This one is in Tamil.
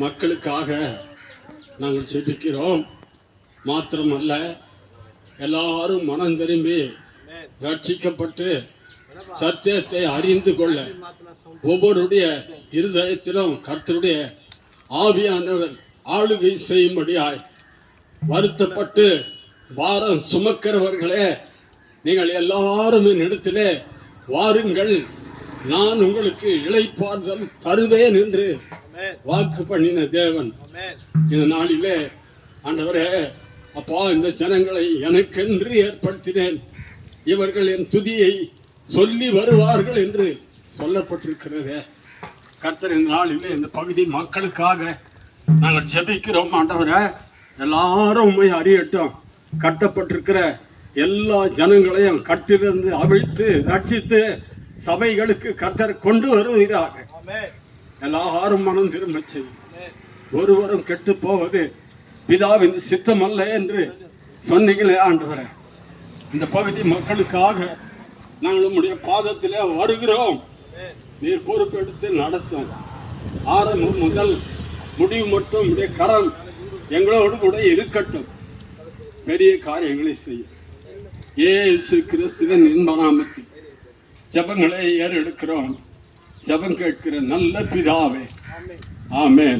மக்களுக்காக நாங்கள் ஜெபிக்கிறோம். மாத்திரமல்ல, எல்லாரும் மனம் திரும்பி ரட்சிக்கப்பட்டு சத்தியத்தை அறிந்து கொள்ள ஒவ்வொருடைய இருதயத்திலும் கர்த்தருடைய ஆவியானவர் ஆளுகை செய்யும்படியாய் வருத்தப்பட்டு பாரம் சுமக்கிறவர்களே, நீங்கள் எல்லாரும் என்னிடத்திலே வாருங்கள், நான் உங்களுக்கு இளைப்பாறுதல் தருவேன் என்று வாக்கு பண்ணின தேவன் இந்த நாளிலே, ஆண்டவரே அப்பா, இந்த ஜனங்களை எனக்கென்று ஏற்படுத்தினேன், இவர்கள் என் துதியை சொல்லி வருவார்கள் என்று சொல்லப்பட்டிருக்கிறது. கர்த்தரின் நாளிலே இந்த பகுதி மக்களுக்காக நாங்கள் ஜெபிக்கிறோம். ஆண்டவரே, எல்லாரும் உண்மை அறியட்டும். கட்டப்பட்டிருக்கிற எல்லா ஜனங்களையும் கட்டிலிருந்து அவிழ்த்து ரட்சித்து சபைகளுக்கு கர்த்தர் கொண்டு வருவீராக. எல்லாரும் மனம் திரும்ப செய்யும். ஒருவரும் கெட்டு போவது பிதாவின் சித்தம் அல்ல என்று சொன்னீங்களே ஆண்டவரே, இந்த பகுதி மக்களுக்காக நாங்கள் உம்முடைய பாதத்திலே வருகிறோம். நீர் பொறுப்பெடுத்து நடத்தும். ஆரம்பம் முதல் முடிவு மட்டும் உடைய கரம் எங்களோடு கூட இருக்கட்டும். பெரிய காரியங்களை செய்யும். இயேசு கிறிஸ்துவின் இன்ப நாமத்தில் ஜெபங்களை ஏறெடுக்கிறோம். ஜெபம் கேட்கிற நல்ல பிதாவே, ஆமென்.